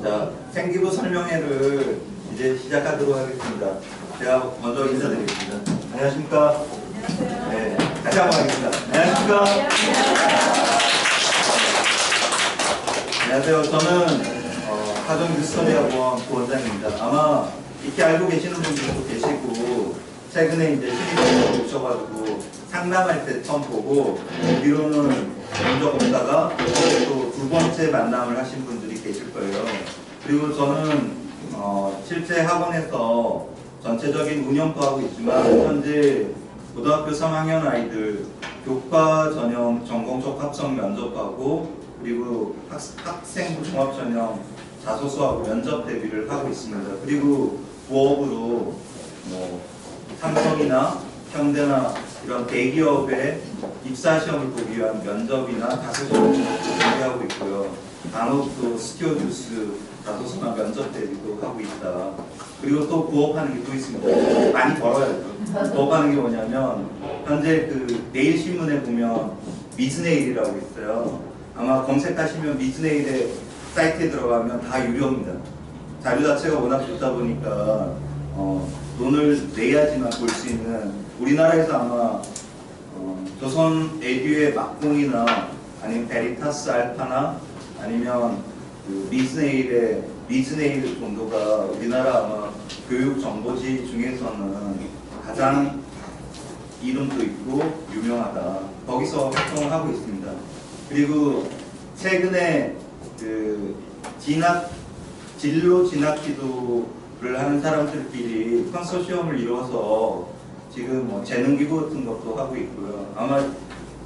자, 생기부 설명회를 이제 시작하도록 하겠습니다. 제가 먼저 인사드리겠습니다. 안녕하십니까? 네, 다시 한번 하겠습니다. 안녕하십니까? 안녕하세요. 저는 하정 뉴스터디학원 부원장입니다. 아마 이렇게 알고 계시는 분들도 계시고 최근에 이제 신입생을 오셔가지고 상담할 때 처음 보고 뒤로는 본 적 없다가 또 두 번째 만남을 하신 분들이 계실 거예요. 그리고 저는 실제 학원에서 전체적인 운영도 하고 있지만 현재 고등학교 3학년 아이들 교과 전형 전공적 합성 면접하고 그리고 학생부 종합 전형 자소서하고 면접 대비를 하고 있습니다. 그리고 부업으로 뭐 삼성이나 현대나 이런 대기업의 입사 시험을 보기 위한 면접이나 자소서를 준비하고 있고요. 간혹도 스튜어디스 자소서나 면접 대비도 하고 있다. 그리고 또 부업하는 게 또 있습니다. 많이 벌어야죠. 부업하는 게 뭐냐면 현재 그 내일신문에 보면 미즈네일이라고 있어요. 아마 검색하시면 미즈네일의 사이트에 들어가면 다 유료입니다. 자료 자체가 워낙 좋다 보니까 돈을 내야지만 볼 수 있는, 우리나라에서 아마 조선 에듀의 막공이나 아니면 베리타스 알파나 아니면 그 미즈네일 정도가 우리나라 아마 교육 정보지 중에서는 가장 이름도 있고 유명하다. 거기서 활동을 하고 있습니다. 그리고 최근에 그 진로 진학 기도를 하는 사람들끼리 컨소시엄을 이루어서 지금 뭐 재능기부 같은 것도 하고 있고요. 아마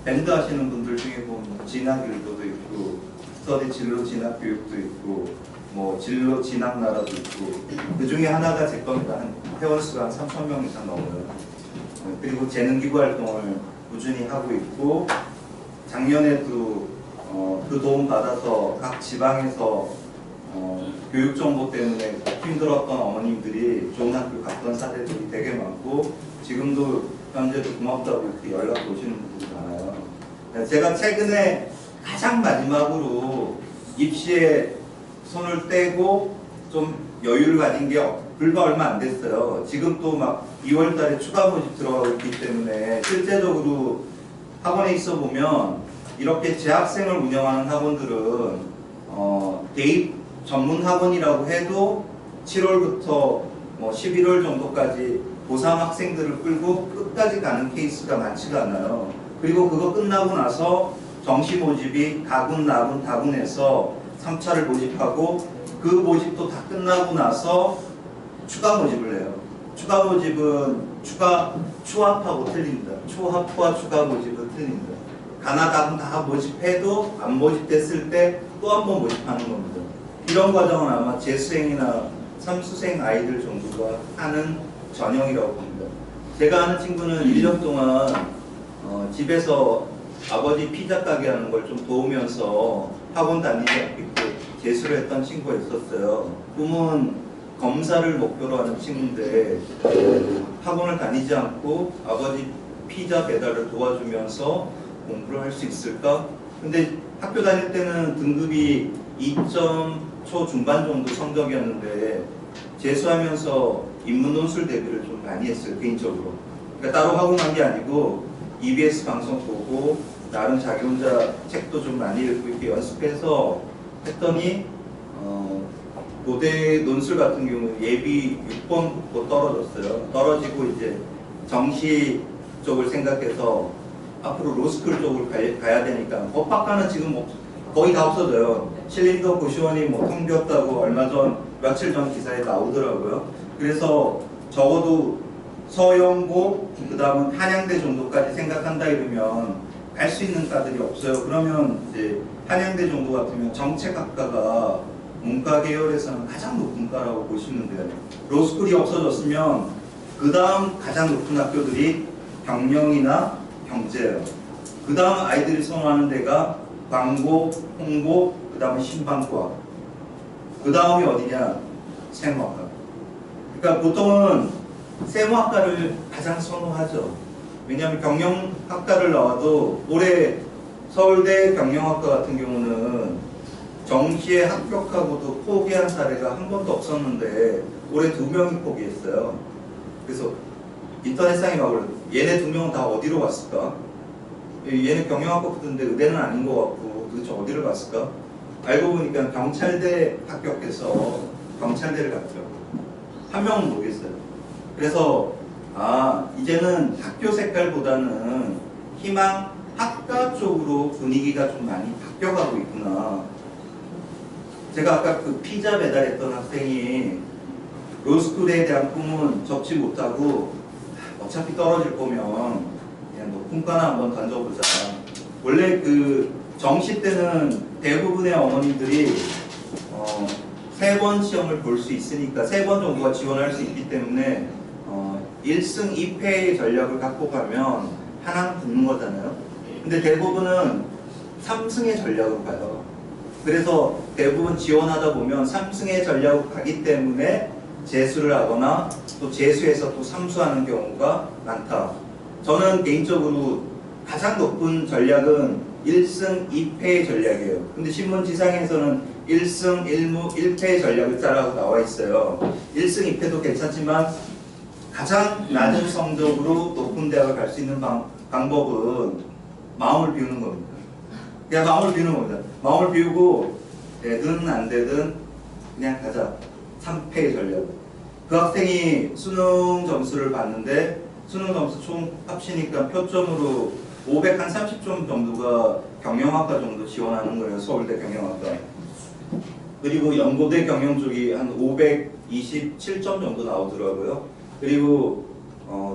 밴드 하시는 분들 중에 보면 진학일도도 있고 스터디 진로 진학 교육도 있고 뭐 진로 진학 나라도 있고 그 중에 하나가 제 겁니다. 한 회원수가 한 3,000명 이상 넘어요. 그리고 재능기부 활동을 꾸준히 하고 있고 작년에도 그 도움 받아서 각 지방에서 교육 정보 때문에 힘들었던 어머님들이 좋은 학교 갔던 사례들이 되게 많고 지금도 현재도 고맙다고 이렇게 연락 오시는 분들이 많아요. 제가 최근에 가장 마지막으로 입시에 손을 떼고 좀 여유를 가진 게 불과 얼마 안 됐어요. 지금 또 막 2월 달에 추가 모집 들어가고 있기 때문에 실제적으로 학원에 있어 보면 이렇게 재학생을 운영하는 학원들은 대입 전문 학원이라고 해도 7월부터 뭐 11월 정도까지 고3 학생들을 끌고 끝까지 가는 케이스가 많지가 않아요. 그리고 그거 끝나고 나서 정시 모집이 가군, 나군, 다군에서 3차를 모집하고 그 모집도 다 끝나고 나서 추가 모집을 해요. 추가 모집은 추합하고 틀립니다. 추합과 추가 모집은 틀립니다. 가나다군 다 모집해도 안 모집됐을 때 또 한 번 모집하는 겁니다. 이런 과정은 아마 재수생이나 삼수생 아이들 정도가 하는 전형이라고 봅니다. 제가 아는 친구는 1년 동안 집에서 아버지 피자 가게 하는 걸 좀 도우면서 학원 다니지 않고 재수를 했던 친구가 있었어요. 꿈은 검사를 목표로 하는 친구인데 학원을 다니지 않고 아버지 피자 배달을 도와주면서 공부를 할 수 있을까? 근데 학교 다닐 때는 등급이 2점 초중반 정도 성적이었는데 재수하면서 인문 논술 대비를 좀 많이 했어요. 개인적으로. 그러니까 따로 학원 간 게 아니고 EBS 방송 보고 나름 자기 혼자 책도 좀 많이 읽고 이렇게 연습해서 했더니 고대 논술 같은 경우 예비 6번 붙고 떨어졌어요. 떨어지고 이제 정시 쪽을 생각해서 앞으로 로스쿨 쪽으로 가야 되니까 법학과는 지금 뭐 거의 다 없어져요. 신림도 고시원이 뭐 텅 비었다고 며칠 전 기사에 나오더라고요. 그래서 적어도 서영고 그 다음은 한양대 정도까지 생각한다 이러면 갈 수 있는 과들이 없어요. 그러면 이제 한양대 정도 같으면 정책학과가 문과 계열에서는 가장 높은 과라고 보시면 돼요. 로스쿨이 없어졌으면 그 다음 가장 높은 학교들이 경영이나 경제예요. 그 다음 아이들이 선호하는 데가 광고, 홍보, 그 다음에 신방과, 그 다음이 어디냐? 세무학과. 그러니까 보통은 세무학과를 가장 선호하죠. 왜냐하면 경영학과를 나와도 올해 서울대 경영학과 같은 경우는 정시에 합격하고도 포기한 사례가 한 번도 없었는데 올해 2명이 포기했어요. 그래서 인터넷상에 막 올라 얘네 2명은 다 어디로 갔을까? 얘네 경영학과 붙었는데 의대는 아닌 것 같고 도대체 어디를 갔을까? 알고 보니까 경찰대 합격해서 경찰대를 갔죠. 한 명은 모르겠어요. 그래서 이제는 학교 색깔보다는 희망 학과 쪽으로 분위기가 좀 많이 바뀌어가고 있구나. 제가 아까 그 피자 배달했던 학생이 로스쿨에 대한 꿈은 접지 못하고 어차피 떨어질 거면 그냥 높은 과나 한번 던져보자. 원래 그 정시 때는 대부분의 어머님들이 3번 시험을 볼 수 있으니까 3번 정도가 지원할 수 있기 때문에 1승 2패의 전략을 갖고 가면 하나 붙는 거잖아요. 근데 대부분은 3승의 전략으로 가요. 그래서 대부분 지원하다 보면 3승의 전략으로 가기 때문에 재수를 하거나 또 재수에서 또 삼수하는 경우가 많다. 저는 개인적으로 가장 높은 전략은 1승 2패의 전략이에요. 근데 신문지상에서는 1승 1무 1패의 전략을 짜라고 나와 있어요. 1승 2패도 괜찮지만 가장 낮은 성적으로 높은 대학을 갈 수 있는 방법은 마음을 비우는 겁니다. 그냥 마음을 비우는 겁니다. 마음을 비우고 되든 안 되든 그냥 가자. 3패의 전략. 그 학생이 수능 점수를 봤는데 수능 점수 총 합치니까 표점으로 530점 정도가 경영학과 정도 지원하는 거예요. 서울대 경영학과. 그리고 연고대 경영 쪽이 한 527점 정도 나오더라고요. 그리고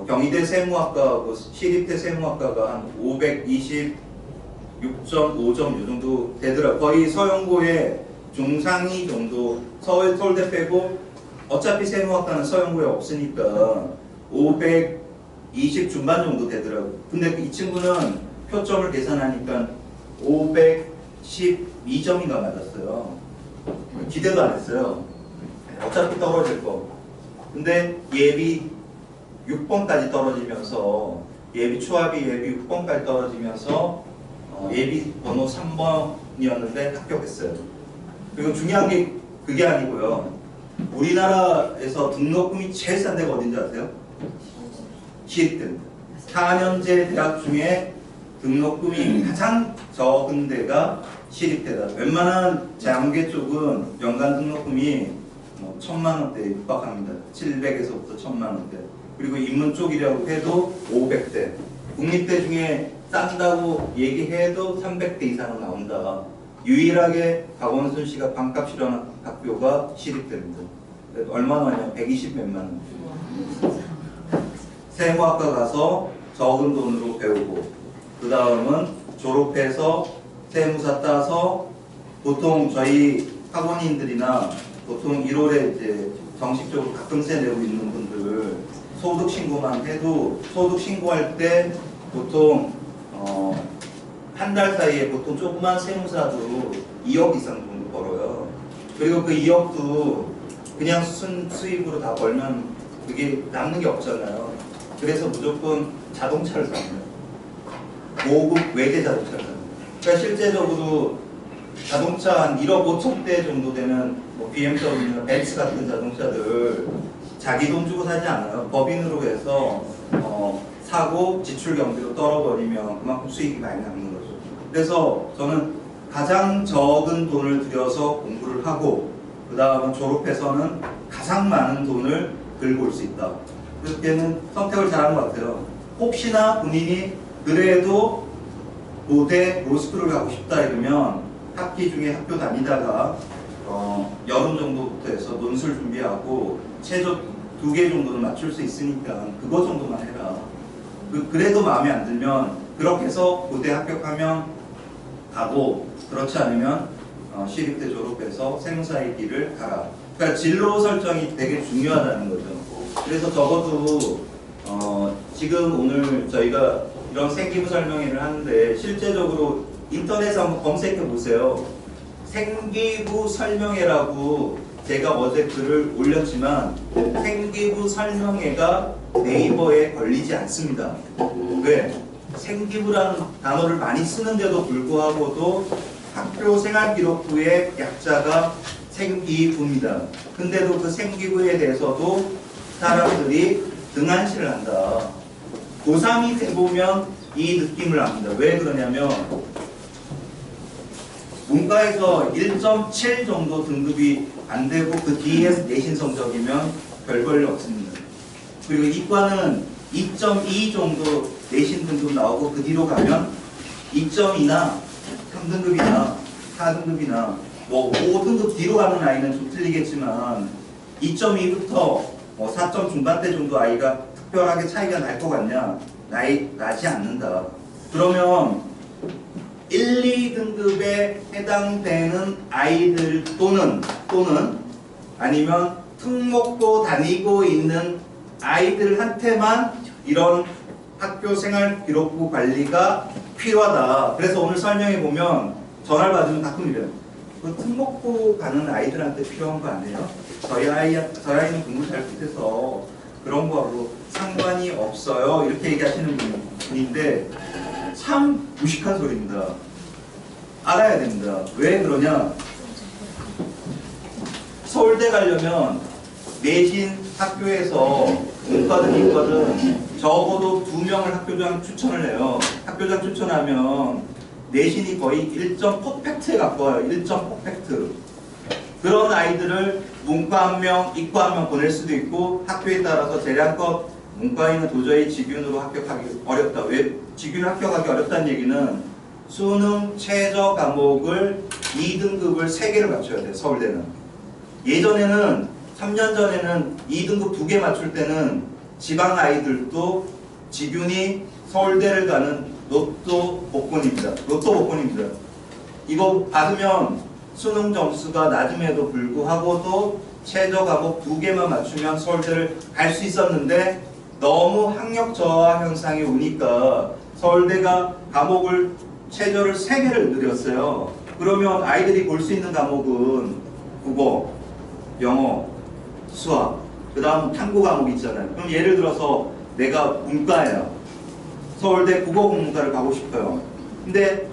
경희대 세무학과하고 시립대 세무학과가 한 526.5점 이 정도 되더라고요. 거의 서영고의 중상위 정도, 서울대 빼고 어차피 세무학과는 서영고에 없으니까 520 중반 정도 되더라고요. 근데 이 친구는 표점을 계산하니까 512점인가 맞았어요. 기대도 안 했어요. 어차피 떨어질 거. 근데 예비 6번까지 떨어지면서 예비 초합이 예비 6번까지 떨어지면서 예비 번호 3번이었는데 합격했어요. 그리고 중요한 게 그게 아니고요. 우리나라에서 등록금이 제일 싼 데가 어딘지 아세요? 시립대입니다. 4년제 대학 중에 등록금이 가장 적은 데가 시립대다. 웬만한 장외 쪽은 연간 등록금이 1,000만 원대에 육박합니다. 700에서부터 1,000만 원대. 그리고 인문 쪽이라고 해도 500대. 국립대 중에 싼다고 얘기해도 300대 이상은 나온다. 유일하게 박원순 씨가 반값 실현한 학교가 시립대입니다. 얼마나 하냐? 120 몇만 원. 세무학과 가서 적은 돈으로 배우고 그 다음은 졸업해서 세무사 따서 보통 저희 학원인들이나 보통 1월에 이제 정식적으로 가끔세 내고 있는 분들 소득 신고만 해도 소득 신고할 때 보통 한 달 사이에 보통 조그만 세무사도 2억 이상 정도 벌어요. 그리고 그 2억도 그냥 수입으로 다 벌면 그게 남는 게 없잖아요. 그래서 무조건 자동차를 삽니다. 고급 외제 자동차를 삽니다. 그러니까 실제적으로 자동차 한 1억 5천대 정도 되는 뭐 BMW나 벤츠 같은 자동차들 자기 돈 주고 사지 않아요. 법인으로 해서 사고 지출 경비로 떨어버리면 그만큼 수익이 많이 남는 거죠. 그래서 저는 가장 적은 돈을 들여서 공부를 하고 그 다음은 졸업해서는 가장 많은 돈을 들고 올 수 있다. 그렇게는 선택을 잘한 것 같아요. 혹시나 본인이 그래도 고대 로스쿨을 가고 싶다 이러면 학기 중에 학교 다니다가 여름 정도부터 해서 논술 준비하고 최저 2개 정도는 맞출 수 있으니까 그거 정도만 해라. 그래도 마음에 안 들면 그렇게 해서 고대 합격하면 가고 그렇지 않으면 시립대 졸업해서 세무사의 길을 가라. 그러니까 진로 설정이 되게 중요하다는 거죠. 그래서 적어도 지금 오늘 저희가 이런 생기부 설명회를 하는데 실제적으로 인터넷에 한번 검색해 보세요. 생기부 설명회라고 제가 어제 글을 올렸지만 생기부 설명회가 네이버에 걸리지 않습니다. 왜? 생기부라는 단어를 많이 쓰는데도 불구하고도 학교 생활기록부의 약자가 생기부입니다. 근데도 그 생기부에 대해서도 사람들이 등한시를 한다. 고3이 돼보면 이 느낌을 압니다. 왜 그러냐면 문과에서 1.7 정도 등급이 안 되고 그 뒤에 내신 성적이면 별 볼 없습니다. 그리고 이과는 2.2 정도 내신 등급 나오고 그 뒤로 가면 2.2나 3등급이나 4등급이나 뭐 5등급 뒤로 가는 아이는 좀 틀리겠지만 2.2부터 4점 중반대 정도 아이가 특별하게 차이가 날 것 같냐? 나지 않는다. 그러면 1, 2등급에 해당되는 아이들 또는 아니면 특목고 다니고 있는 아이들한테만 이런 학교생활기록부 관리가 필요하다. 그래서 오늘 설명해 보면 전화를 받으면 가끔 이래요. 그 특목고 가는 아이들한테 필요한 거 아니에요? 저희 아이는 공부 잘 못해서 그런 거하고 상관이 없어요. 이렇게 얘기하시는 분인데 참 무식한 소리입니다. 알아야 됩니다. 왜 그러냐? 서울대 가려면 내신 학교에서 문과든 이과든 적어도 2명을 학교장 추천을 해요. 학교장 추천하면 내신이 거의 1점 퍼펙트에 가까워요. 1점 퍼펙트. 그런 아이들을 문과 1명, 이과 1명 보낼 수도 있고 학교에 따라서 재량껏 문과인은 도저히 직윤으로 합격하기 어렵다. 왜 직윤 합격하기 어렵다는 얘기는 수능 최저 과목을 2등급을 3개를 맞춰야 돼요. 서울대는. 예전에는 3년 전에는 2등급 2개 맞출 때는 지방 아이들도 직윤이 서울대를 가는 로또 복권입니다. 로또 복권입니다. 이거 받으면 수능 점수가 낮음에도 불구하고도 최저 과목 2개만 맞추면 서울대를 갈 수 있었는데 너무 학력 저하 현상이 오니까 서울대가 과목을 최저를 3개를 늘렸어요. 그러면 아이들이 볼 수 있는 과목은 국어, 영어, 수학, 그 다음 탐구 과목이 있잖아요. 그럼 예를 들어서 내가 문과예요. 서울대 국어국문과를 가고 싶어요. 근데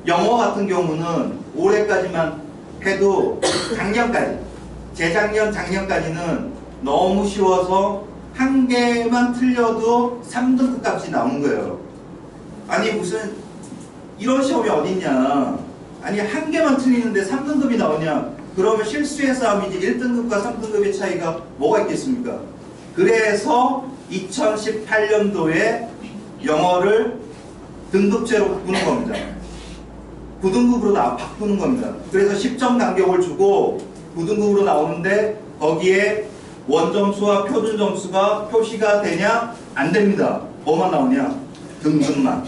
영어 같은 경우는 올해까지만 해도 작년까지, 재작년, 작년까지는 너무 쉬워서 한 개만 틀려도 3등급 값이 나오는 거예요. 아니 무슨 이런 시험이 어딨냐. 아니 한 개만 틀리는데 3등급이 나오냐. 그러면 실수의 싸움이지 1등급과 3등급의 차이가 뭐가 있겠습니까? 그래서 2018년도에 영어를 등급제로 바꾸는 겁니다. 9등급으로 바꾸는 겁니다. 그래서 10점 간격을 주고 9등급으로 나오는데 거기에 원점수와 표준 점수가 표시가 되냐? 안 됩니다. 뭐만 나오냐? 등급만.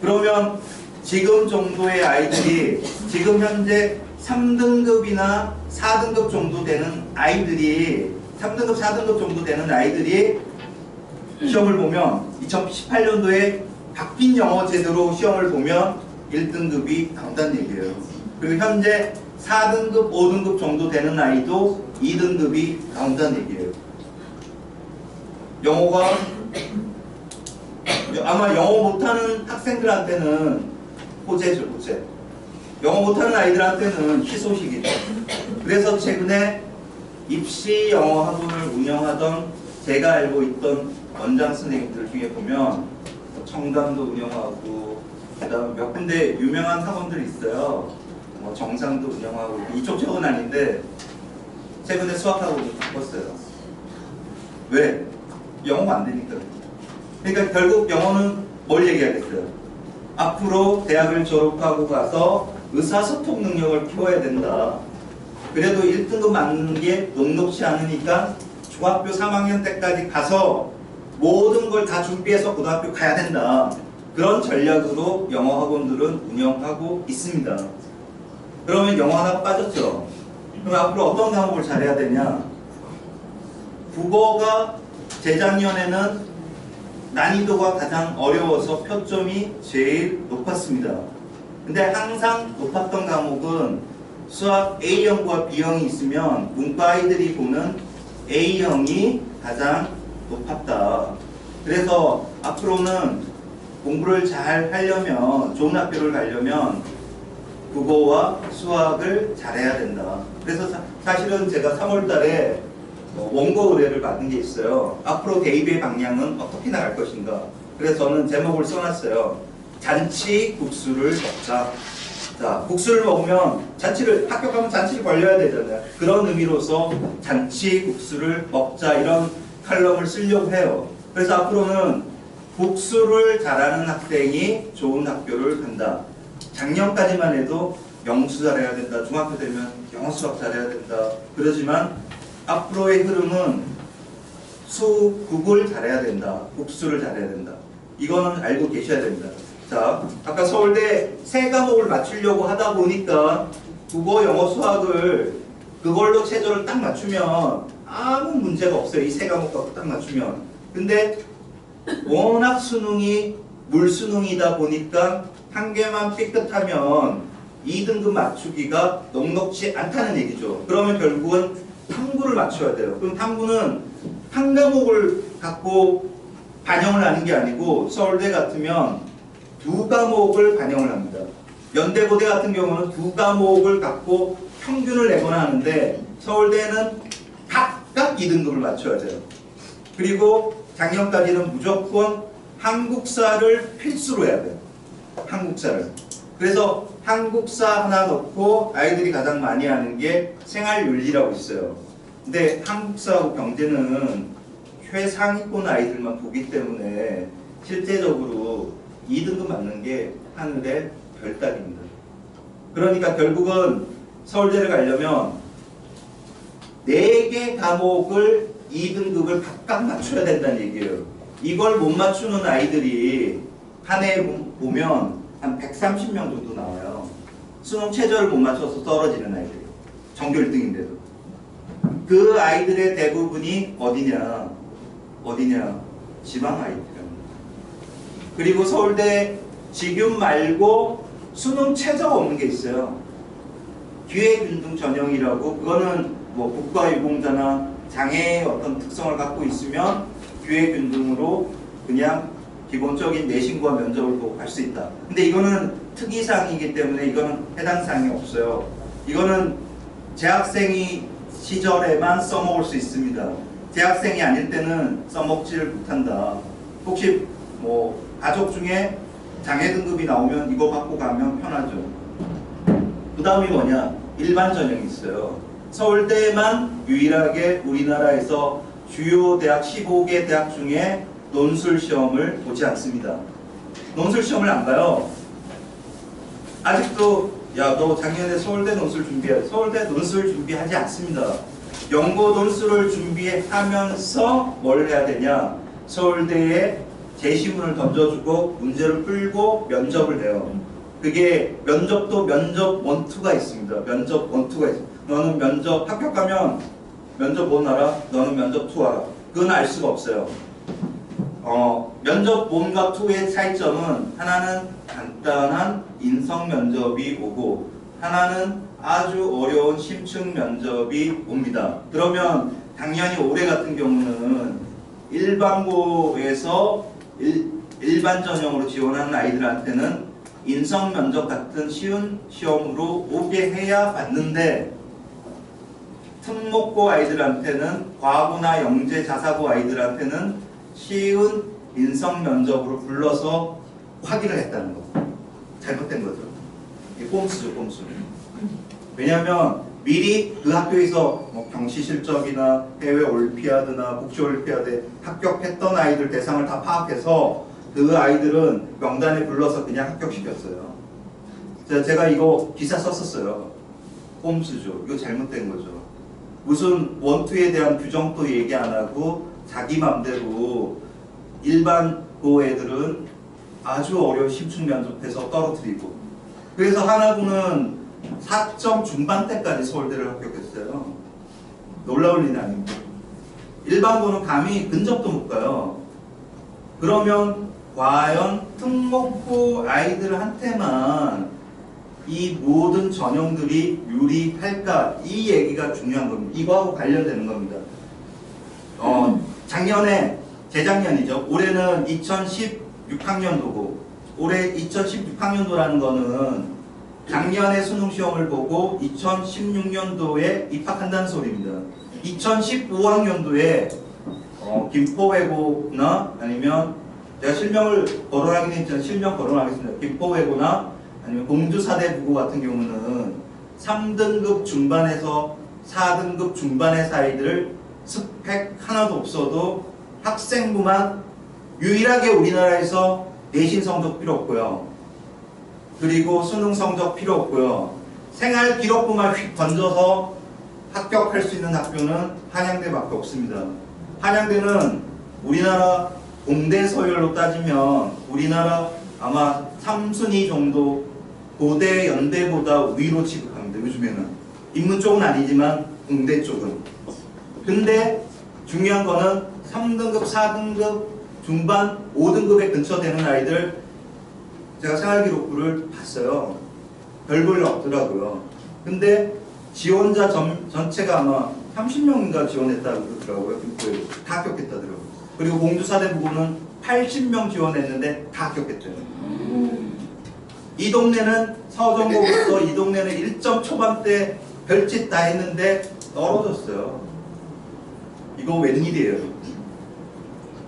그러면 지금 정도의 아이들이 지금 현재 3등급이나 4등급 정도 되는 아이들이 3등급, 4등급 정도 되는 아이들이 시험을 보면 2018년도에 바뀐 영어 제도로 시험을 보면 1등급이 나온다는 얘기예요. 그리고 현재 4등급, 5등급 정도 되는 아이도 2등급이 나온다는 얘기예요. 영어가 아마 영어 못하는 학생들한테는 호재죠, 호재. 영어 못하는 아이들한테는 희소식이죠. 그래서 최근에 입시 영어 학원을 운영하던 제가 알고 있던 원장 선생님들 중에 보면 청담도 운영하고 그다음 몇 군데 유명한 학원들이 있어요. 뭐 정상도 운영하고 이쪽 쪽은 아닌데 최근에 수학학원을 바꿨어요. 왜? 영어가 안 되니까. 그러니까 결국 영어는 뭘 얘기하겠어요? 앞으로 대학을 졸업하고 가서 의사소통 능력을 키워야 된다. 그래도 1등급 맞는 게 녹록치 않으니까 중학교 3학년 때까지 가서 모든 걸 다 준비해서 고등학교 가야 된다. 그런 전략으로 영어 학원들은 운영하고 있습니다. 그러면 영어 하나 빠졌죠. 그럼 앞으로 어떤 과목을 잘해야 되냐? 국어가 재작년에는 난이도가 가장 어려워서 표점이 제일 높았습니다. 근데 항상 높았던 과목은 수학 A형과 B형이 있으면 문과 아이들이 보는 A형이 가장 높았다. 그래서 앞으로는 공부를 잘 하려면, 좋은 학교를 가려면 국어와 수학을 잘해야 된다. 그래서 사실은 제가 3월 달에 원고 의뢰를 받은 게 있어요. 앞으로 대입의 방향은 어떻게 나갈 것인가. 그래서 저는 제목을 써놨어요. 잔치 국수를 먹자. 자, 국수를 먹으면 학교 가면 잔치를 벌려야 되잖아요. 그런 의미로서 잔치 국수를 먹자, 이런 칼럼을 쓰려고 해요. 그래서 앞으로는 국수를 잘하는 학생이 좋은 학교를 간다. 작년까지만 해도 영수 잘해야 된다. 중학교 되면 영어 수학 잘해야 된다. 그러지만 앞으로의 흐름은 국을 잘해야 된다. 국수를 잘해야 된다. 이거는 알고 계셔야 됩니다. 자, 아까 서울대 세 과목을 맞추려고 하다 보니까 국어, 영어, 수학을 그걸로 체조를 딱 맞추면 아무 문제가 없어요. 이 세 과목 갖고 딱 맞추면. 근데 워낙 수능이 물수능이다 보니까 한 개만 삐끗하면 2등급 맞추기가 넉넉지 않다는 얘기죠. 그러면 결국은 탐구를 맞춰야 돼요. 그럼 탐구는 한 과목을 갖고 반영을 하는 게 아니고 서울대 같으면 두 과목을 반영을 합니다. 연대고대 같은 경우는 두 과목을 갖고 평균을 내거나 하는데 서울대는 각각 2등급을 맞춰야 돼요. 그리고 작년까지는 무조건 한국사를 필수로 해야 돼요. 한국사를. 그래서 한국사 하나 넣고 아이들이 가장 많이 하는 게 생활윤리라고 있어요. 근데 한국사하고 경제는 최상위권 아이들만 보기 때문에 실제적으로 2등급 맞는 게 하늘의 별따기입니다. 그러니까 결국은 서울대를 가려면 4개 과목을 2등급을 각각 맞춰야 된다는 얘기예요. 이걸 못 맞추는 아이들이 한 해에 보면 한 130명 정도 나와요. 수능 최저를 못 맞춰서 떨어지는 아이들이. 전교 1등인데도. 그 아이들의 대부분이 어디냐? 지방 아이들입니다. 그리고 서울대 직윤 말고 수능 최저가 없는 게 있어요. 기회균등 전형이라고, 그거는 뭐 국가유공자나 장애의 어떤 특성을 갖고 있으면 기회균등으로 그냥 기본적인 내신과 면접을 보고 갈 수 있다. 근데 이거는 특이사항이기 때문에 이거는 해당 사항이 없어요. 이거는 재학생이 시절에만 써먹을 수 있습니다. 재학생이 아닐 때는 써먹지를 못한다. 혹시 뭐 가족 중에 장애 등급이 나오면 이거 받고 가면 편하죠. 그 다음이 뭐냐? 일반 전형이 있어요. 서울대만 유일하게 우리나라에서 주요 대학 15개 대학 중에 논술 시험을 보지 않습니다. 논술 시험을 안 봐요. 아직도 야, 너 작년에 서울대 논술 준비해. 서울대 논술 준비하지 않습니다. 연고 논술을 준비하면서 뭘 해야 되냐? 서울대에 제시문을 던져주고 문제를 풀고 면접을 해요. 그게 면접도 면접 1, 2가 있습니다. 면접 1, 2가 있습니다. 너는 면접 합격하면 면접 1 알아? 너는 면접 2 알아? 그건 알 수가 없어요. 면접 1과 2의 차이점은 하나는 간단한 인성 면접이 오고 하나는 아주 어려운 심층 면접이 옵니다. 그러면 당연히 올해 같은 경우는 일반고에서 일반 전형으로 지원하는 아이들한테는 인성 면접 같은 쉬운 시험으로 오게 해야 받는데, 특목고 아이들한테는 과고나 영재 자사고 아이들한테는 쉬운 인성 면접으로 불러서 확인을 했다는 거. 잘못된 거죠. 이게 꼼수죠, 꼼수. 왜냐하면 미리 그 학교에서 뭐 경시 실적이나 해외 올림피아드나 국제 올림피아드에 합격했던 아이들 대상을 다 파악해서 그 아이들은 명단에 불러서 그냥 합격시켰어요. 제가 이거 기사 썼었어요. 꼼수죠. 이거 잘못된 거죠. 무슨 원투에 대한 규정도 얘기 안 하고 자기 맘대로 일반 고 애들은 아주 어려운 심층 면접해서 떨어뜨리고, 그래서 하나고는 4점 중반대까지 서울대를 합격했어요. 놀라울 일이 아닙니다. 일반고는 감히 근접도 못 가요. 그러면 과연 특목고 아이들한테만 이 모든 전형들이 유리할까? 이 얘기가 중요한 겁니다. 이거하고 관련되는 겁니다. 작년에 재작년이죠. 올해는 2016학년도고, 올해 2016학년도라는 거는 작년에 수능 시험을 보고 2016년도에 입학한다는 소리입니다. 2015학년도에 김포외고나 아니면 제가 실명을 거론하긴 했지만 실명 거론하겠습니다. 김포외고나 아니면 공주사대부고 같은 경우는 3등급 중반에서 4등급 중반의 사이들 스펙 하나도 없어도 학생부만 유일하게 우리나라에서 내신 성적 필요 없고요. 그리고 수능 성적 필요 없고요. 생활 기록부만 휙 던져서 합격할 수 있는 학교는 한양대밖에 없습니다. 한양대는 우리나라 공대 서열로 따지면 우리나라 아마 3순위 정도 고대 연대보다 위로 취급합니다. 요즘에는 인문 쪽은 아니지만 공대 쪽은. 근데 중요한 거는 3등급, 4등급, 중반, 5등급에 근처되는 아이들 제가 생활기록부를 봤어요. 별 볼 일 없더라고요. 근데 지원자 전체가 아마 30명인가 지원했다고 그러더라고요. 다 합격했다더라고요. 그리고 공주사대부고는 80명 지원했는데 다 합격했대요. 이 동네는 서정고부터 이 동네는 1점 초반대 별짓 다 했는데 떨어졌어요. 이거 웬일이에요?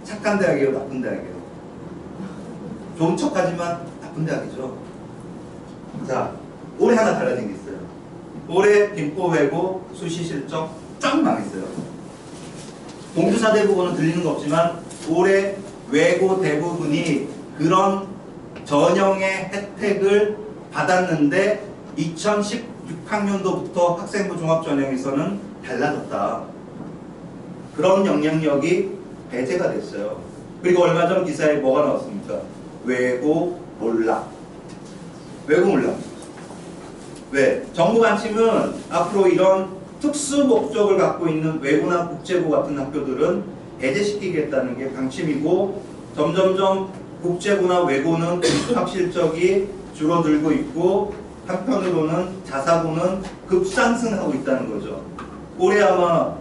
착한 대학이에요? 나쁜 대학이에요? 좋은 척하지만 나쁜 대학이죠. 자, 올해 하나 달라진 게 있어요. 올해 김포외고 수시 실적 쫙 망했어요. 공주사대부고는 들리는 거 없지만 올해 외고 대부분이 그런 전형의 혜택을 받았는데 2016학년도부터 학생부 종합전형에서는 달라졌다. 그런 영향력이 배제가 됐어요. 그리고 얼마 전 기사에 뭐가 나왔습니까? 외고 몰락. 외고 몰락. 왜? 정부 관심은 앞으로 이런 특수 목적을 갖고 있는 외고나 국제고 같은 학교들은 배제시키겠다는 게 방침이고, 점점점 국제고나 외고는 입학 실적이 줄어들고 있고, 한편으로는 자사고는 급상승하고 있다는 거죠. 올해 아마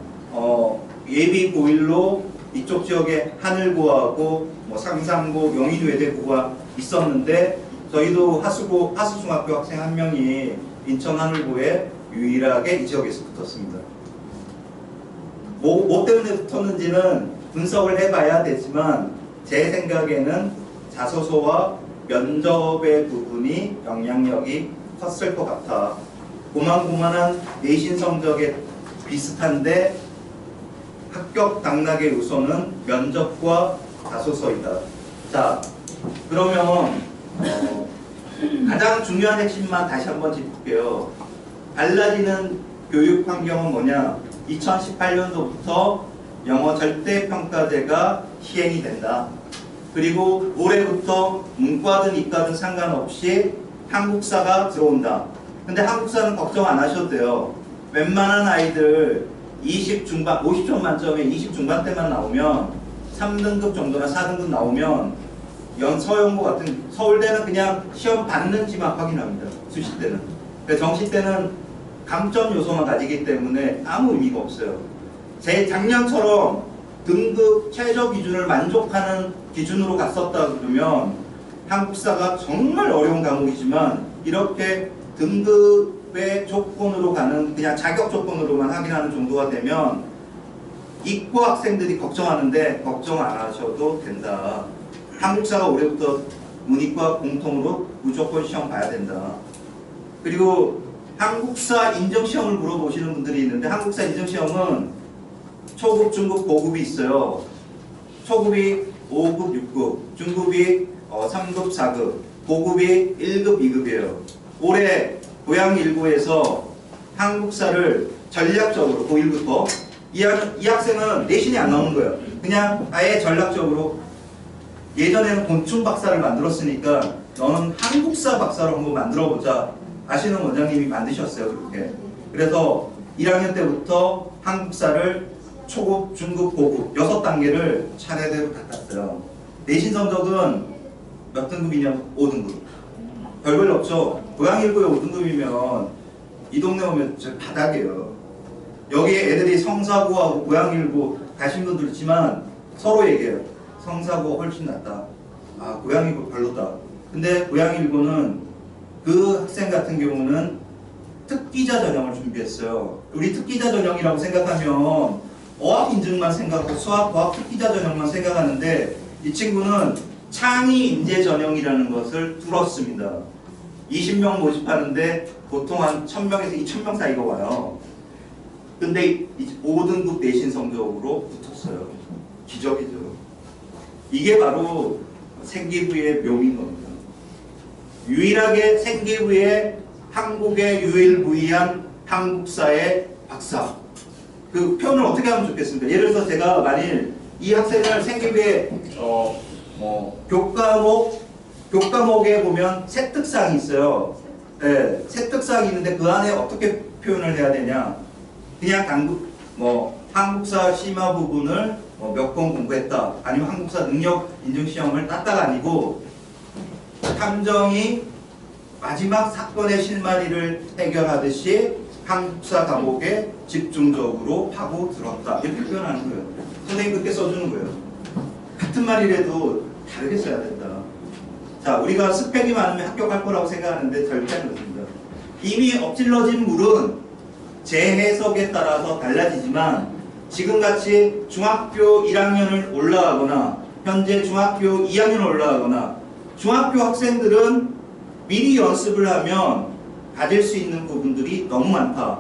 예비 고1로 이쪽 지역에 하늘고하고 뭐 상산고, 용인외대고가 있었는데 저희도 하수중학교 학생 한 명이 인천 하늘고에 유일하게 이 지역에서 붙었습니다. 뭐 때문에 붙었는지는 분석을 해봐야 되지만 제 생각에는 자소서와 면접의 부분이 영향력이 컸을 것 같아. 고만고만한 내신 성적에 비슷한데 합격 당락의 요소는 면접과 자소서이다. 자, 그러면 가장 중요한 핵심만 다시 한번 짚을게요. 달라지는 교육 환경은 뭐냐? 2018년도부터 영어 절대평가제가 시행이 된다. 그리고 올해부터 문과든 이과든 상관없이 한국사가 들어온다. 근데 한국사는 걱정 안 하셔도 돼요. 웬만한 아이들 20 중반, 50점 만점에 20 중반대만 나오면 3등급 정도나 4등급 나오면 서영고 같은 서울대는 그냥 시험 받는지만 확인합니다. 수시 때는. 정시 때는 감점 요소만 가지기 때문에 아무 의미가 없어요. 제 작년처럼 등급 최저 기준을 만족하는 기준으로 갔었다 그러면 한국사가 정말 어려운 과목이지만 이렇게 등급의 조건으로 가는 그냥 자격 조건으로만 확인하는 정도가 되면 이과 학생들이 걱정하는데 걱정 안 하셔도 된다. 한국사가 올해부터 문이과 공통으로 무조건 시험 봐야 된다. 그리고 한국사 인정시험을 물어보시는 분들이 있는데 한국사 인정시험은 초급, 중급, 고급이 있어요. 초급이 5급, 6급, 중급이 3급, 4급, 고급이 1급, 2급이에요. 올해 고양일고에서 한국사를 전략적으로 고1부터 이 학생은 내신이 안 나오는 거예요. 그냥 아예 전략적으로 예전에는 곤충 박사를 만들었으니까 너는 한국사 박사로 한번 만들어보자 아시는 원장님이 만드셨어요. 그렇게. 그래서 1학년 때부터 한국사를 초급, 중급, 고급 6단계를 차례대로 다 땄어요. 내신 성적은 몇 등급이냐? 5등급. 별별 없죠. 고양일고에 5등급이면 이 동네 오면 저 바닥이에요. 여기에 애들이 성사고하고 고양일고 가신 분들 있지만 서로 얘기해요. 성사고 훨씬 낫다. 아, 고양이고 별로다. 근데 고양이일보는 그 학생 같은 경우는 특기자 전형을 준비했어요. 우리 특기자 전형이라고 생각하면 어학 인증만 생각하고 수학, 과학 특기자 전형만 생각하는데 이 친구는 창의 인재 전형이라는 것을 뚫었습니다. 20명 모집하는데 보통 한 1000명에서 2000명 사이가 와요. 근데 5등급 내신 성적으로 붙었어요. 기적이죠. 이게 바로 생기부의 묘미인 겁니다. 유일하게 생기부의 한국에 유일무이한 한국사의 박사. 그 표현을 어떻게 하면 좋겠습니까? 예를 들어서 제가 만일 이 학생을 생기부의 교과목에 보면 세특상이 있어요. 네, 세특상이 있는데 그 안에 어떻게 표현을 해야 되냐? 그냥 한국사 심화 부분을 몇 권 공부했다. 아니면 한국사 능력 인증 시험을 땄다가 아니고 탐정이 마지막 사건의 실마리를 해결하듯이 한국사 과목에 집중적으로 파고 들었다. 이렇게 표현하는 거예요. 선생님 그렇게 써주는 거예요. 같은 말이라도 다르게 써야 된다. 자, 우리가 스펙이 많으면 합격할 거라고 생각하는데 절대 그렇습니다. 이미 엎질러진 물은 재해석에 따라서 달라지지만 지금같이 중학교 1학년을 올라가거나 현재 중학교 2학년을 올라가거나 중학교 학생들은 미리 연습을 하면 가질 수 있는 부분들이 너무 많다.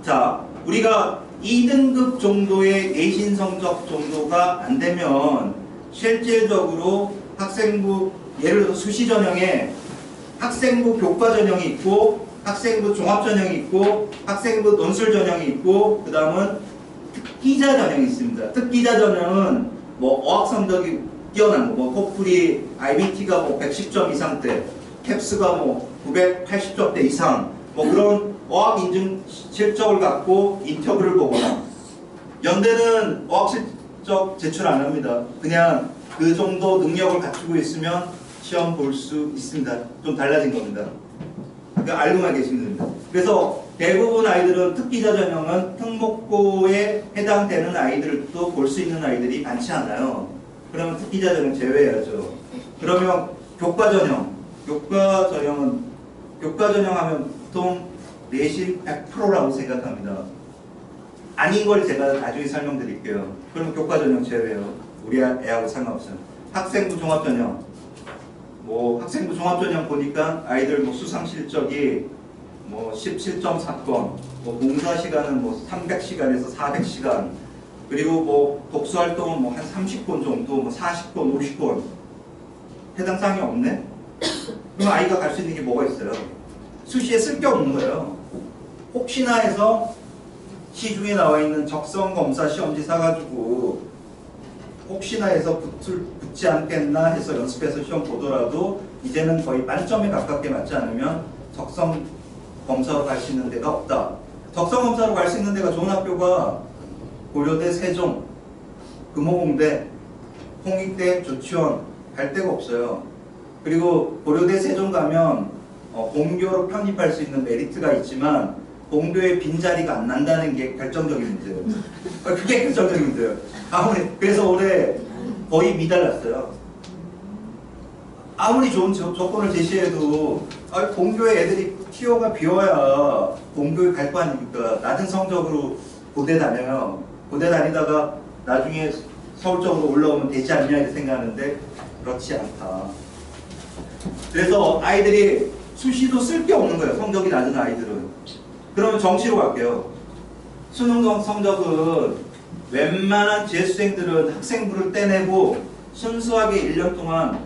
자, 우리가 2등급 정도의 내신 성적 정도가 안 되면 실질적으로 학생부, 예를 들어 수시 전형에 학생부 교과 전형이 있고 학생부 종합 전형이 있고 학생부 논술 전형이 있고 그 다음은 특기자 전형이 있습니다. 특기자 전형은 어학 성적이 뛰어난 거, 토플이 IBT가 110점 이상대, 캡스가 980점대 이상, 그런 어학 인증 실적을 갖고 인터뷰를 보거나 연대는 어학 실적 제출 안 합니다. 그냥 그 정도 능력을 갖추고 있으면 시험 볼 수 있습니다. 좀 달라진 겁니다. 그러니까 알고만 계시면 됩니다. 그래서 대부분 아이들은 특기자 전형은 특목고에 해당되는 아이들도 볼 수 있는 아이들이 많지 않아요. 그러면 특기자 전형 제외해야죠. 그러면 교과 전형 하면 보통 내신 100%라고 생각합니다. 아닌 걸 제가 나중에 설명드릴게요. 그러면 교과 전형 제외요. 우리 애하고 상관없어요. 학생부 종합 전형. 학생부 종합 전형 보니까 아이들 수상 실적이 17.4건, 봉사 시간은 300시간에서 400시간, 그리고 독서 활동은 한 30건 정도, 40건, 50건. 해당 사항이 없네? 그럼 아이가 갈 수 있는 게 뭐가 있어요? 수시에 쓸 게 없는 거예요. 혹시나 해서 시중에 나와 있는 적성검사 시험지 사가지고 혹시나 해서 붙지 않겠나 해서 연습해서 시험 보더라도 이제는 거의 만점에 가깝게 맞지 않으면 적성검사로 갈 수 있는 데가 없다. 적성검사로 갈 수 있는 데가 좋은 학교가 고려대, 세종, 금호공대, 홍익대, 조치원 갈 데가 없어요. 그리고 고려대, 세종 가면 본교로 편입할 수 있는 메리트가 있지만 본교에 빈자리가 안 난다는 게 결정적인 문제예요. 그게 결정적인 문제예요. 그래서 올해 거의 미달났어요. 아무리 좋은 조건을 제시해도 본교에 애들이 티어가 비워야 본교에 갈 거 아닙니까? 낮은 성적으로 고대 다녀요. 고대 다니다가 나중에 서울 쪽으로 올라오면 되지 않냐 이렇게 생각하는데 그렇지 않다. 그래서 아이들이 수시도 쓸 게 없는 거예요. 성적이 낮은 아이들은. 그러면 정시로 갈게요. 수능 성적은 웬만한 재수생들은 학생부를 떼내고 순수하게 1년 동안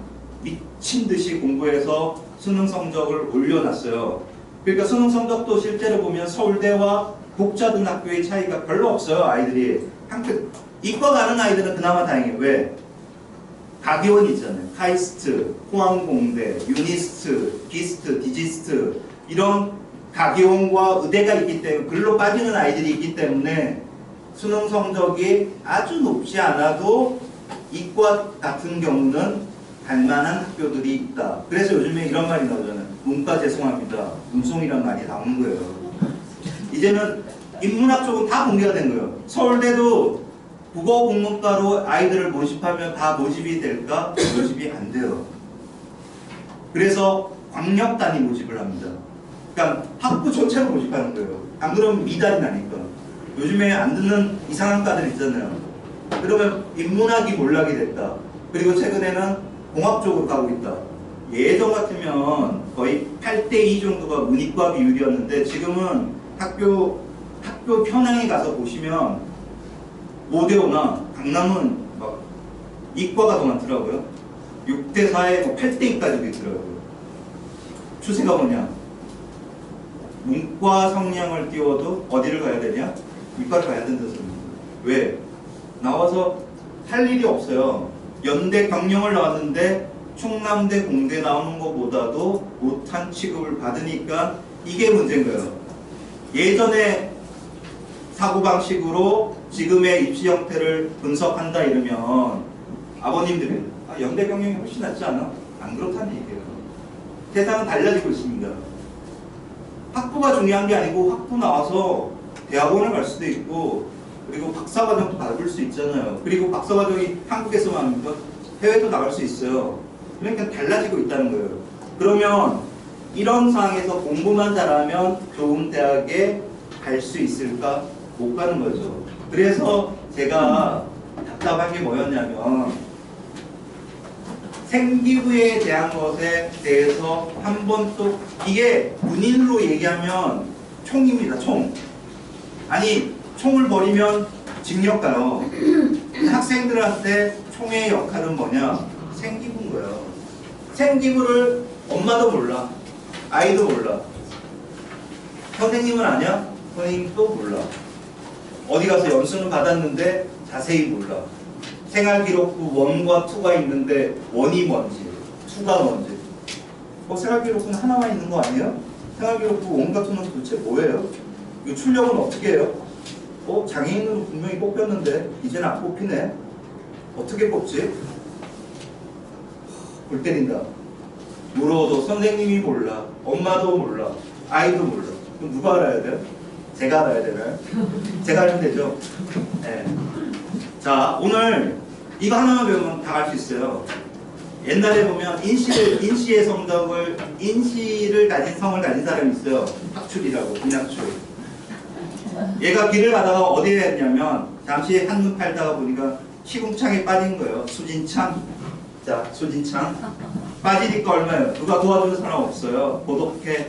미친 듯이 공부해서 수능 성적을 올려놨어요. 그러니까 수능 성적도 실제로 보면 서울대와 국자등학교의 차이가 별로 없어요. 아이들이. 이과 가는 아이들은 그나마 다행이에요. 왜? 가기원이 있잖아요. 카이스트, 포항공대, 유니스트, 기스트, 디지스트 이런 가기원과 의대가 있기 때문에 글로 빠지는 아이들이 있기 때문에 수능 성적이 아주 높지 않아도 이과 같은 경우는 갈만한 학교들이 있다. 그래서 요즘에 이런 말이 나오잖아요. 문과 죄송합니다. 문송이란 말이 나오는 거예요. 이제는 인문학 쪽은 다 공개가 된 거예요. 서울대도 국어 국문과로 아이들을 모집하면 다 모집이 될까? 모집이 안 돼요. 그래서 광역 단위 모집을 합니다. 그러니까 학부 전체로 모집하는 거예요. 안 그러면 미달이 나니까. 요즘에 안 듣는 이상한 과들 있잖아요. 그러면 인문학이 몰락이 됐다. 그리고 최근에는 공학 쪽으로 가고 있다. 예전 같으면 거의 8대2 정도가 문이과 비율이었는데 지금은 학교 현황에 가서 보시면 5대5나 강남은 막 이과가 더 많더라고요. 6대4에 뭐 8대2까지도 있더라고요. 추세가 뭐냐? 문과 성향을 띄워도 어디를 가야 되냐? 이과를 가야 된다는 소리입니다. 왜? 나와서 할 일이 없어요. 연대 경영을 나왔는데 충남대 공대 나오는 것보다도 못한 취급을 받으니까 이게 문제인 거예요. 예전에 사고방식으로 지금의 입시 형태를 분석한다 이러면 아버님들이 연대 경영이 훨씬 낫지 않아? 안 그렇다는 얘기예요. 세상은 달라지고 있습니다. 학부가 중요한 게 아니고 학부 나와서 대학원을 갈 수도 있고 그리고 박사과정도 받을 수 있잖아요. 그리고 박사과정이 한국에서만 합니까? 해외도 나갈 수 있어요. 그러니까 달라지고 있다는 거예요. 그러면 이런 상황에서 공부만 잘하면 좋은 대학에 갈 수 있을까? 못 가는 거죠. 그래서 제가 답답한 게 뭐였냐면 생기부에 대한 것에 대해서 한 번 또 이게 문인으로 얘기하면 총입니다. 총. 아니 총을 버리면 징역 가요. 학생들한테 총의 역할은 뭐냐? 생기부인 거예요. 생기부를 엄마도 몰라. 아이도 몰라. 선생님은 아냐? 선생님도 몰라. 어디 가서 연수는 받았는데 자세히 몰라. 생활기록부 1과 2가 있는데 1이 뭔지 2가 뭔지 생활기록부는 하나만 있는 거 아니에요? 생활기록부 1과 2는 도대체 뭐예요? 이거 출력은 어떻게 해요? 장애인으로 분명히 뽑혔는데 이제는 안 뽑히네. 어떻게 뽑지? 골 때린다. 물어도 선생님이 몰라. 엄마도 몰라. 아이도 몰라. 그럼 누가 알아야 돼요? 제가 알아야 되나요? 제가 알면 되죠? 네. 자, 오늘 이거 하나만 배우면 다 알 수 있어요. 옛날에 보면 인시의 성덕을, 인시를 가진 성을 가진 사람이 있어요. 학출이라고, 김학출. 얘가 길을 가다가 어디에 했냐면, 잠시 한눈 팔다가 보니까 시궁창에 빠진 거예요. 수진창. 자, 수진창. 빠지니까 얼마예요? 누가 도와주는 사람 없어요. 고독해,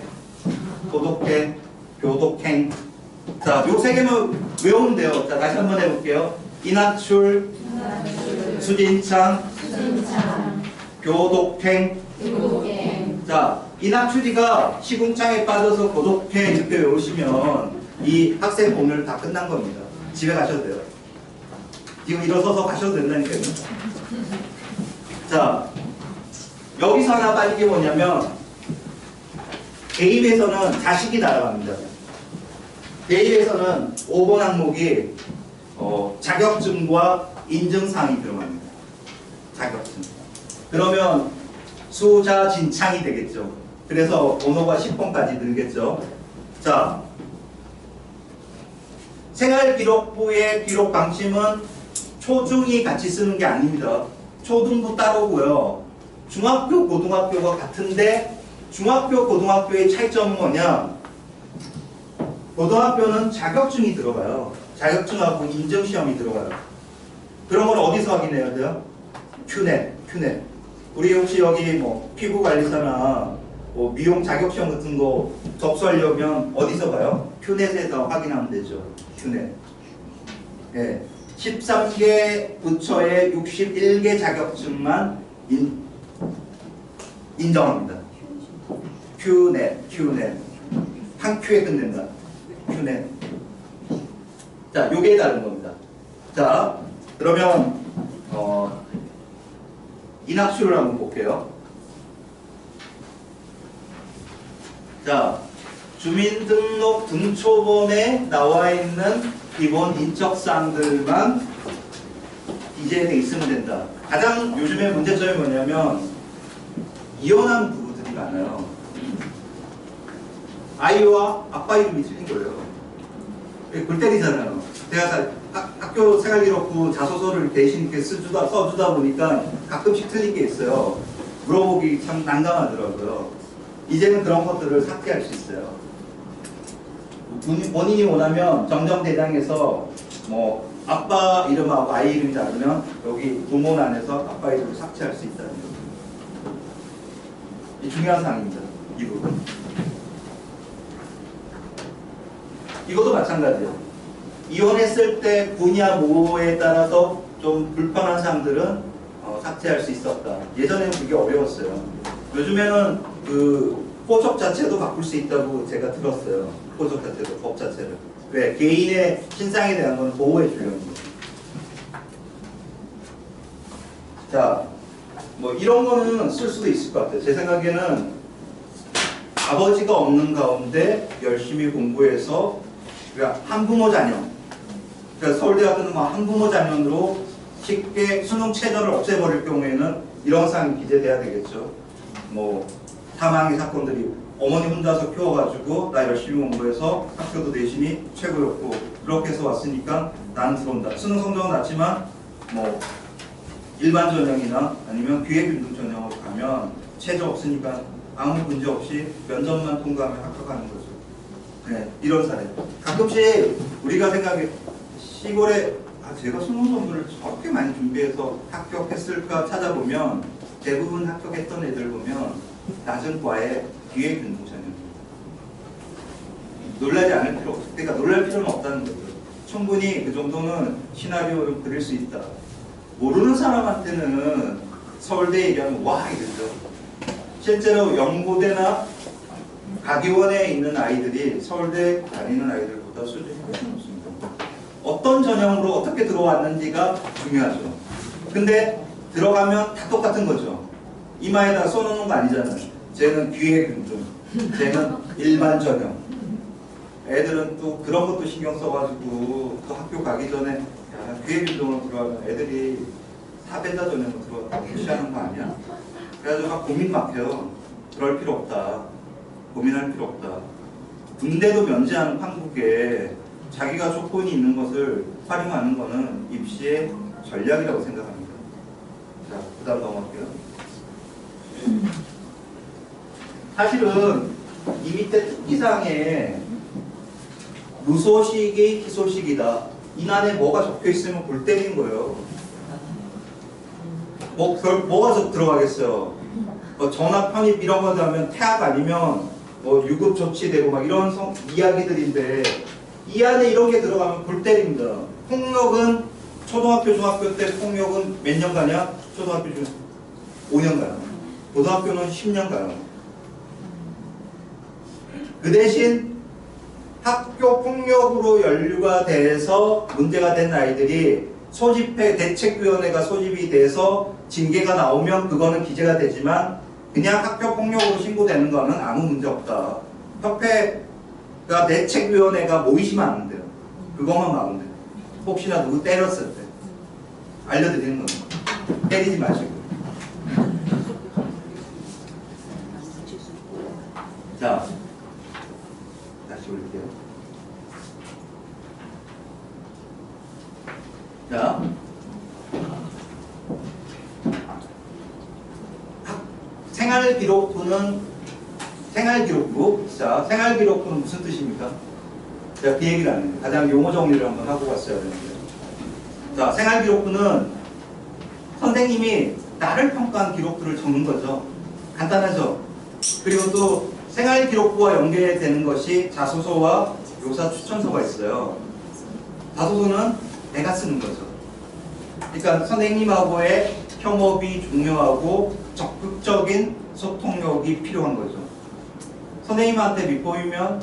교독행. 자, 요 세 개만 외우면 돼요. 자, 다시 한번 해볼게요. 인학출, 수진창, 교독행. 자, 인학출이가 시궁창에 빠져서 고독해 이렇게 외우시면 이 학생 공연 다 끝난 겁니다. 집에 가셔도 돼요. 지금 일어서서 가셔도 된다니까요. 자, 여기서 하나 빠진 게 뭐냐면 대입에서는 자식이 날아갑니다. 대입에서는 5번 항목이 자격증과 인증사항이 들어갑니다. 자격증. 그러면 수자진창이 되겠죠. 그래서 번호가 10번까지 늘겠죠. 자, 생활기록부의 기록 방침은 초중이 같이 쓰는 게 아닙니다. 초등부 따로고요. 중학교, 고등학교가 같은데 중학교, 고등학교의 차이점은 뭐냐? 고등학교는 자격증이 들어가요. 자격증하고 인증시험이 들어가요. 그런 건 어디서 확인해야 돼요? 큐넷. 우리 혹시 여기 뭐 피부관리사나 뭐 미용 자격시험 같은 거 접수하려면 어디서 가요? 큐넷에서 확인하면 되죠. 큐넷. 예. 13개 부처의 61개 자격증만 인정합니다. 큐넷. 한 큐에 끝낸다. 큐넷. 자, 요게 다른 겁니다. 자, 그러면 인학술을 한번 볼게요. 자, 주민등록 등초본에 나와 있는 기본 인적사항들만 기재돼 있으면 된다. 가장 요즘에 문제점이 뭐냐면 이혼한 부부들이 많아요. 아이와 아빠 이름이 틀린 거예요. 골 때리잖아요. 제가 학교 생활기록부 자소서를 대신 이렇게 써주다 보니까 가끔씩 틀린 게 있어요. 물어보기 참 난감하더라고요. 이제는 그런 것들을 삭제할 수 있어요. 본인이 원하면 정정대장에서 뭐 아빠 이름하고 아이 이름이 다르면 여기 부문안에서 아빠 이름을 삭제할 수 있다는 거죠. 이 중요한 사항입니다. 이 부분. 이것도 마찬가지예요. 이혼했을 때 분야 모호에 따라서 좀 불편한 사항들은 삭제할 수 있었다. 예전에는 그게 어려웠어요. 요즘에는 그 포적 자체도 바꿀 수 있다고 제가 들었어요. 포적 자체도, 법 자체를. 왜? 개인의 신상에 대한 건 보호해 주려는 거죠. 자, 뭐 이런 거는 쓸 수도 있을 것 같아요. 제 생각에는 아버지가 없는 가운데 열심히 공부해서 그러니까 한부모 자녀, 그러니까 서울대학교는 뭐 한부모 자녀로 쉽게 수능 최저를 없애버릴 경우에는 이런 사항이 기재돼야 되겠죠. 뭐 사망의 사건들이 어머니 혼자서 키워가지고 나 열심히 공부해서 학교도 내신이 최고였고 그렇게 해서 왔으니까 나는 들어온다. 수능 성적은 낮지만 뭐 일반 전형이나 아니면 기회균등 전형으로 가면 최저 없으니까 아무 문제 없이 면접만 통과하면 합격하는 거죠. 네, 이런 사례. 가끔씩 우리가 생각해 시골에 제가 수능 공부를 저렇게 많이 준비해서 합격했을까 찾아보면 대부분 합격했던 애들 보면 낮은 과에 기회균등 전형입니다. 놀라지 않을 필요 없어요. 그러니까 놀랄 필요는 없다는 거죠. 충분히 그 정도는 시나리오를 그릴 수 있다. 모르는 사람한테는 서울대 얘기하면 와 이러죠. 실제로 연고대나 가기원에 있는 아이들이 서울대 다니는 아이들보다 수준이 훨씬 높습니다. 어떤 전형으로 어떻게 들어왔는지가 중요하죠. 근데 들어가면 다 똑같은 거죠. 이마에다 써놓는 거 아니잖아요. 쟤는 기회균등, 쟤는 일반 전형. 애들은 또 그런 것도 신경 써가지고 또 학교 가기 전에 야, 기회균등으로 들어가면 애들이 사배자 전형으로 들어가서 무시하는 거 아니야? 그래가지고 막 고민 막 해요. 그럴 필요 없다. 고민할 필요 없다. 군대도 면제하는 한국에 자기가 조건이 있는 것을 활용하는 것은 입시의 전략이라고 생각합니다. 자, 그 다음 넘어갈게요. 사실은 이 밑에 특기사항에 무소식이 희소식이다. 이 안에 뭐가 적혀 있으면 골 때리는 거예요. 뭐가 들어가겠어요? 전학 편입 이런 거 하면 태학 아니면 유급 조치되고 막 이런 이야기들인데 이 안에 이런 게 들어가면 골 때립니다. 폭력은 초등학교, 중학교 때 폭력은 몇 년 가냐? 초등학교 중 5년 가요. 고등학교는 10년 가요. 그 대신 학교 폭력으로 연루가 돼서 문제가 된 아이들이 소집회 대책위원회가 소집이 돼서 징계가 나오면 그거는 기재가 되지만 그냥 학교 폭력으로 신고되는 거는 아무 문제 없다. 협회가 대책위원회가 모이시면 안 돼요. 그것만 막으면 돼요. 혹시나 누구 때렸을 때 알려드리는 겁니다. 때리지 마시고. 자, 다시 올릴게요. 자, 생활기록부. 자, 생활기록부는 무슨 뜻입니까? 제가 그 얘기를 안 해요. 가장 용어 정리를 한번 하고 갔어야 되는데. 자, 생활기록부는 선생님이 나를 평가한 기록들을 적는 거죠. 간단하죠. 그리고 또 생활기록부와 연계되는 것이 자소서와 묘사 추천서가 있어요. 자소서는 내가 쓰는 거죠. 그러니까 선생님하고의 협업이 중요하고 적극적인 소통력이 필요한 거죠. 선생님한테 밑보이면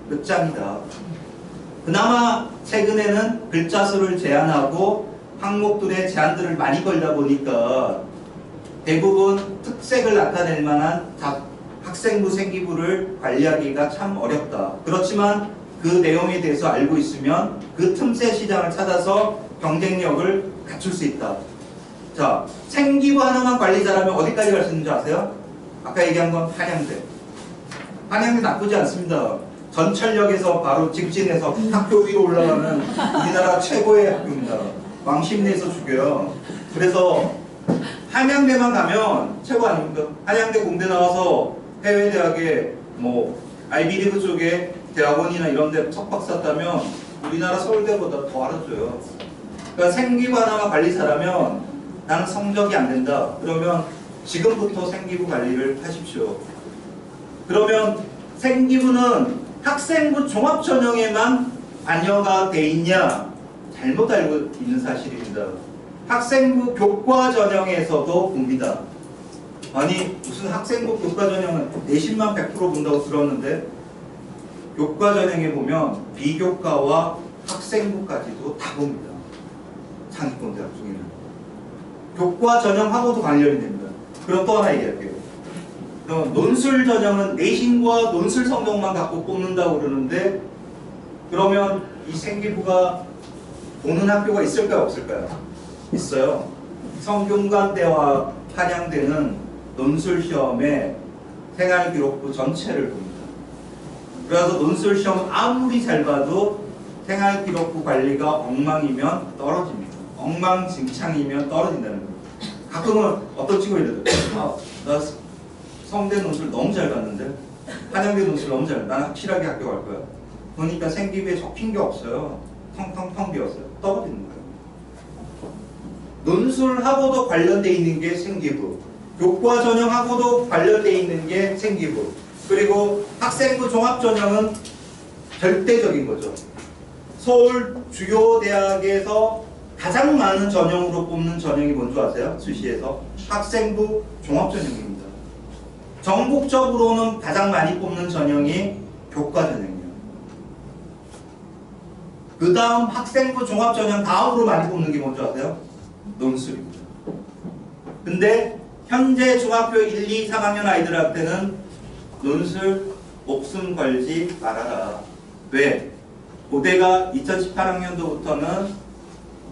몇 장이다. 그나마 최근에는 글자 수를 제한하고 항목들의 제한들을 많이 걸다 보니까 대부분 특색을 나타낼 만한 학생부 생기부를 관리하기가 참 어렵다. 그렇지만 그 내용에 대해서 알고 있으면 그 틈새 시장을 찾아서 경쟁력을 갖출 수 있다. 자, 생기부 하나만 관리 잘하면 어디까지 갈 수 있는지 아세요? 아까 얘기한 건 한양대. 한양대 나쁘지 않습니다. 전철역에서 바로 직진해서 학교 위로 올라가는 우리나라 최고의 학교입니다. 왕십리에서 죽여요. 그래서 한양대만 가면 최고 아닙니까? 한양대 공대 나와서 해외대학에 뭐 아이비리그 쪽에 대학원이나 이런 데 석박사 따면 우리나라 서울대보다 더 알아줘요. 그러니까 생기부 하나만 관리 잘하면 나는 성적이 안 된다. 그러면 지금부터 생기부 관리를 하십시오. 그러면 생기부는 학생부 종합전형에만 반영가 돼 있냐? 잘못 알고 있는 사실입니다. 학생부 교과전형에서도 봅니다. 아니 무슨 학생부 교과전형은 내신만 100% 본다고 들었는데 교과전형에 보면 비교과와 학생부까지도 다 봅니다. 상위권 대학 중에는. 교과전형하고도 관련이 됩니다. 그럼 또 하나 얘기할게요. 논술 전형은 내신과 논술 성적만 갖고 뽑는다고 그러는데 그러면 이 생기부가 보는 학교가 있을까요? 없을까요? 있어요. 성균관대와 한양대는 논술 시험에 생활기록부 전체를 봅니다. 그래서 논술 시험 아무리 잘 봐도 생활기록부 관리가 엉망이면 떨어집니다. 엉망진창이면 떨어진다는 거예요. 가끔은 어떤 친구가 이래요. 나 성대 논술 너무 잘 봤는데 한양대 논술 너무 잘 난 확실하게 학교 갈 거야. 그러니까 생기부에 적힌 게 없어요. 텅텅텅 비었어요. 떨어지는 거예요. 논술하고도 관련돼 있는 게 생기부, 교과 전형하고도 관련돼 있는 게 생기부, 그리고 학생부 종합전형은 절대적인 거죠. 서울 주요 대학에서 가장 많은 전형으로 뽑는 전형이 뭔지 아세요? 수시에서 학생부 종합전형입니다. 전국적으로는 가장 많이 뽑는 전형이 교과전형이에요. 그 다음 학생부 종합전형 다음으로 많이 뽑는 게 뭔지 아세요? 논술입니다. 근데 현재 중학교 1, 2, 3학년 아이들한테는 논술 목숨 걸지 말아라. 왜? 고대가 2018학년도부터는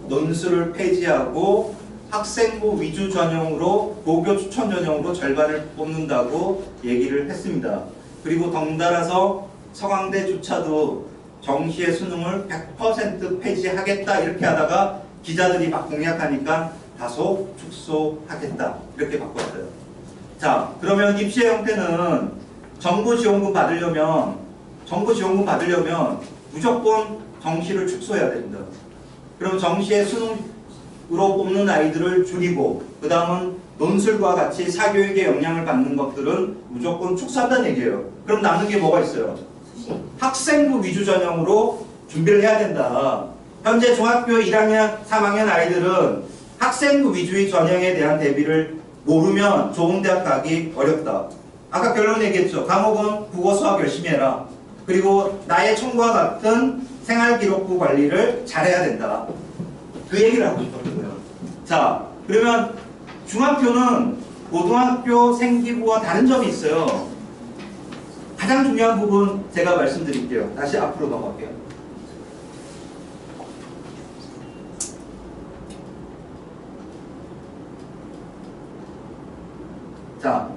논술을 폐지하고 학생부 위주 전형으로 고교 추천 전형으로 절반을 뽑는다고 얘기를 했습니다. 그리고 덩달아서 서강대조차도 정시의 수능을 100% 폐지하겠다 이렇게 하다가 기자들이 막 공약하니까 다소 축소하겠다 이렇게 바꿨어요. 자, 그러면 입시의 형태는 정부 지원금 받으려면 무조건 정시를 축소해야 됩니다. 그럼 정시의 수능으로 뽑는 아이들을 줄이고 그 다음은 논술과 같이 사교육에 영향을 받는 것들은 무조건 축소한다는 얘기예요. 그럼 남는 게 뭐가 있어요? 학생부 위주 전형으로 준비를 해야 된다. 현재 중학교 1학년, 3학년 아이들은 학생부 위주의 전형에 대한 대비를 모르면 좋은 대학 가기 어렵다. 아까 결론 얘기했죠. 과목은 국어, 수학 열심히 해라. 그리고 나의 총과 같은 생활기록부 관리를 잘해야 된다. 그 얘기를 하고 싶었거든요. 자, 그러면 중학교는 고등학교 생기부와 다른 점이 있어요. 가장 중요한 부분 제가 말씀드릴게요. 다시 앞으로 넘어갈게요. 자,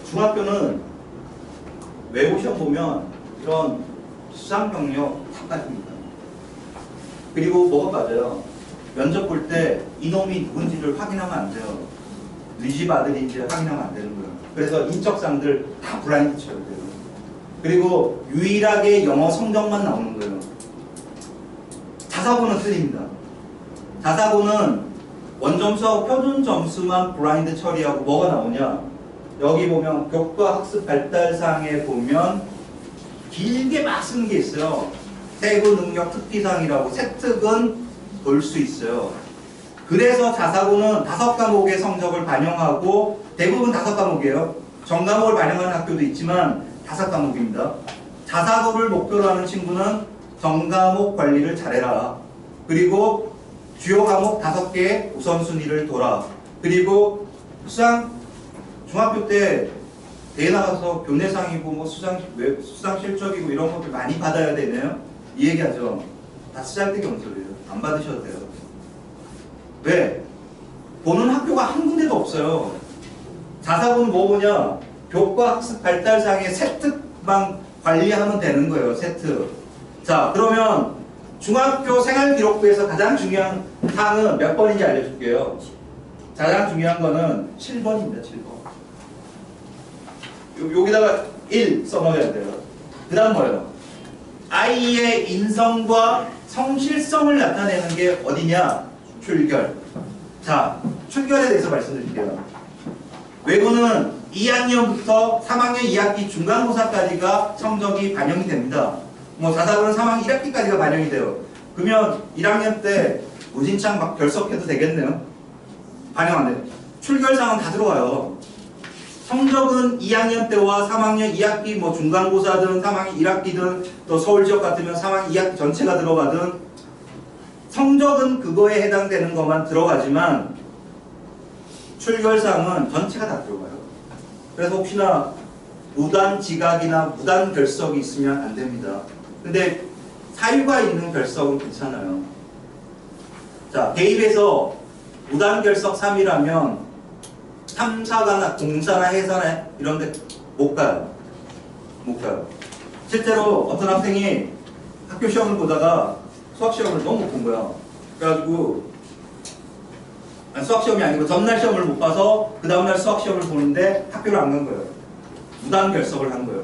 중학교는 외고시험 보면 이런 수상 경력 다 빠집니다. 그리고 뭐가 빠져요? 면접 볼 때 이놈이 누군지를 확인하면 안 돼요. 네 집 아들인지 확인하면 안 되는 거예요. 그래서 인적사항들 다 블라인드 쳐야 돼요. 그리고 유일하게 영어 성적만 나오는 거예요. 자사고는 틀립니다. 자사고는 원점수하고 표준 점수만 블라인드 처리하고 뭐가 나오냐? 여기 보면 교과 학습 발달사항에 보면 길게 막 쓰는 게 있어요. 세부 능력 특기사항이라고 세특은 볼 수 있어요. 그래서 자사고는 5과목의 성적을 반영하고 대부분 5과목이에요. 전과목을 반영하는 학교도 있지만 5과목입니다. 자사고를 목표로 하는 친구는 전과목 관리를 잘해라. 그리고 주요 과목 5개 우선순위를 둬라. 그리고 수상 중학교 때 대회 나가서 교내상이고 뭐 수상 실적이고 이런 것들 많이 받아야 되네요. 이 얘기하죠. 다 쓰잘데기 없는 소리예요. 안 받으셔도 돼요. 왜? 보는 학교가 한 군데도 없어요. 자사고는 뭐 보냐? 교과 학습 발달상의 세트만 관리하면 되는 거예요. 세트. 자, 그러면 중학교 생활기록부에서 가장 중요한 사항은 몇 번인지 알려줄게요. 가장 중요한 거는 7번입니다. 7번. 여기다가 1 써놓아야 돼요. 그 다음 뭐예요? 아이의 인성과 성실성을 나타내는 게 어디냐? 출결. 자, 출결에 대해서 말씀드릴게요. 외고는 2학년부터 3학년 2학기 중간고사까지가 성적이 반영이 됩니다. 뭐 자사고는 3학년 1학기까지가 반영이 돼요. 그러면 1학년 때 무진창 막 결석해도 되겠네요. 반영 안 돼요. 출결상은 다 들어와요. 성적은 2학년 때와 3학년 2학기 뭐 중간고사든 3학년 1학기든 또 서울지역 같으면 3학년 2학기 전체가 들어가든 성적은 그거에 해당되는 것만 들어가지만 출결상은 전체가 다 들어가요. 그래서 혹시나 무단 지각이나 무단 결석이 있으면 안 됩니다. 근데 사유가 있는 결석은 괜찮아요. 자, 대입에서 무단 결석 3이라면 탐사가나 공사나 해사나 이런 데 못 가요. 못 가요. 실제로 어떤 학생이 학교 시험을 보다가 수학 시험을 너무 못 본 거야. 그래가지고 수학 시험이 아니고 전날 시험을 못 봐서 그 다음날 수학 시험을 보는데 학교를 안 간 거예요. 무단 결석을 한 거예요.